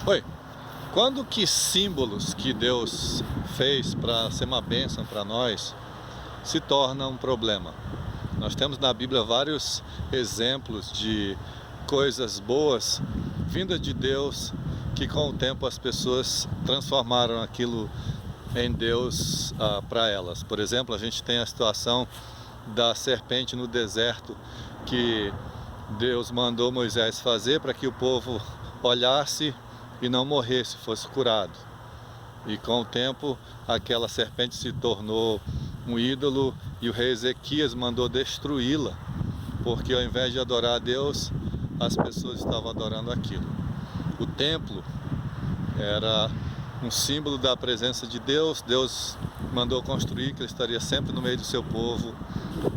Oi, quando que símbolos que Deus fez para ser uma bênção para nós se torna um problema? Nós temos na Bíblia vários exemplos de coisas boas vindas de Deus que com o tempo as pessoas transformaram aquilo em Deus para elas. Por exemplo, a gente tem a situação da serpente no deserto que Deus mandou Moisés fazer para que o povo olhasse e não morresse, fosse curado. E com o tempo aquela serpente se tornou um ídolo e o rei Ezequias mandou destruí-la, porque ao invés de adorar a Deus, as pessoas estavam adorando aquilo. O templo era um símbolo da presença de Deus. Deus mandou construir que ele estaria sempre no meio do seu povo.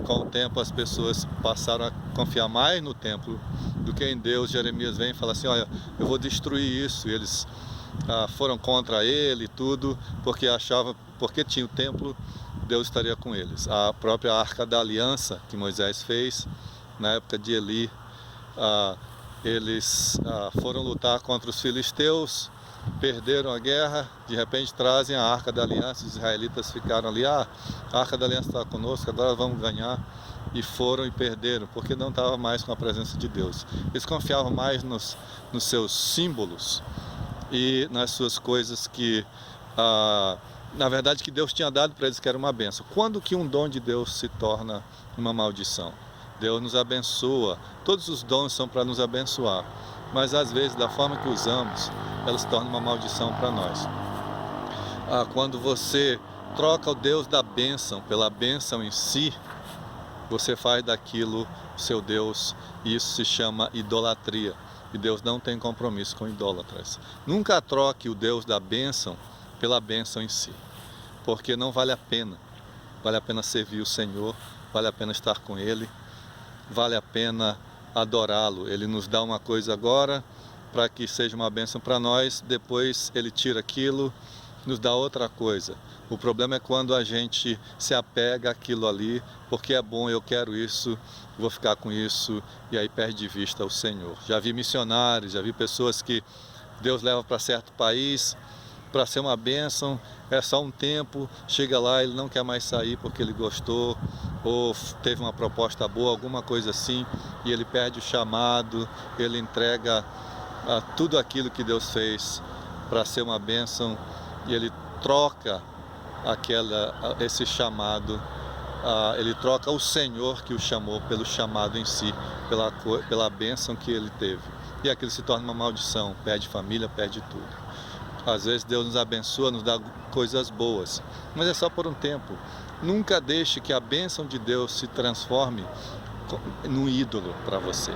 Com o tempo as pessoas passaram a confiar mais no templo do que em Deus. Jeremias vem e fala assim: olha, eu vou destruir isso. E eles foram contra ele e tudo, porque achavam, porque tinha o templo, Deus estaria com eles. A própria Arca da Aliança que Moisés fez na época de Eli, eles foram lutar contra os filisteus, perderam a guerra, de repente trazem a Arca da Aliança, os israelitas ficaram ali: a Arca da Aliança está conosco, agora vamos ganhar. E foram e perderam, porque não estava mais com a presença de Deus. Eles confiavam mais nos seus símbolos e nas suas coisas que, na verdade, que Deus tinha dado para eles, que era uma bênção. Quando que um dom de Deus se torna uma maldição? Deus nos abençoa, todos os dons são para nos abençoar, mas às vezes, da forma que usamos, elas se tornam uma maldição para nós. Quando você troca o Deus da bênção pela bênção em si, você faz daquilo seu Deus, e isso se chama idolatria. E Deus não tem compromisso com idólatras. Nunca troque o Deus da bênção pela bênção em si, porque não vale a pena. Vale a pena servir o Senhor, vale a pena estar com Ele, vale a pena adorá-lo. Ele nos dá uma coisa agora para que seja uma bênção para nós, depois Ele tira aquilo, nos dá outra coisa. O problema é quando a gente se apega àquilo ali, porque é bom, eu quero isso, vou ficar com isso, e aí perde de vista o Senhor. Já vi missionários, já vi pessoas que Deus leva para certo país para ser uma bênção, é só um tempo, chega lá, ele não quer mais sair porque ele gostou, ou teve uma proposta boa, alguma coisa assim, e ele perde o chamado, ele entrega tudo aquilo que Deus fez para ser uma bênção, e ele troca esse chamado, ele troca o Senhor que o chamou pelo chamado em si, pela bênção que ele teve. E aquilo se torna uma maldição, perde família, perde tudo. Às vezes Deus nos abençoa, nos dá coisas boas, mas é só por um tempo. Nunca deixe que a bênção de Deus se transforme num ídolo para você.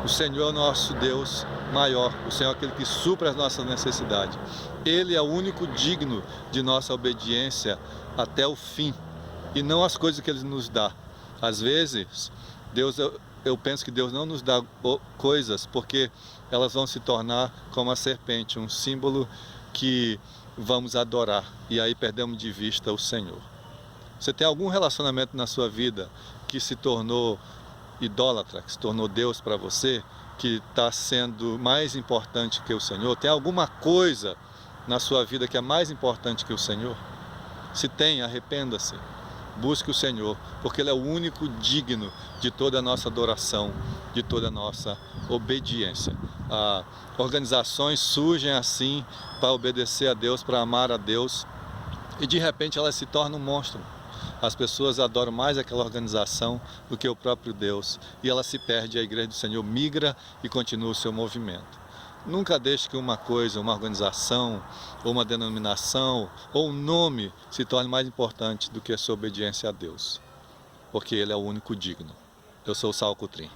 O Senhor é o nosso Deus maior, o Senhor é aquele que supre as nossas necessidades. Ele é o único digno de nossa obediência até o fim, e não as coisas que Ele nos dá. Às vezes, eu penso que Deus não nos dá coisas porque elas vão se tornar como a serpente, um símbolo que vamos adorar, e aí perdemos de vista o Senhor. Você tem algum relacionamento na sua vida que se tornou idólatra, que se tornou Deus para você, que está sendo mais importante que o Senhor? Tem alguma coisa na sua vida que é mais importante que o Senhor? Se tem, arrependa-se, busque o Senhor, porque Ele é o único digno de toda a nossa adoração, de toda a nossa obediência. Organizações surgem assim para obedecer a Deus, para amar a Deus, e de repente elas se tornam um monstro. As pessoas adoram mais aquela organização do que o próprio Deus, e ela se perde, a igreja do Senhor migra e continua o seu movimento. Nunca deixe que uma coisa, uma organização, ou uma denominação, ou um nome se torne mais importante do que a sua obediência a Deus, porque Ele é o único digno. Eu sou o Saulo Cutrim.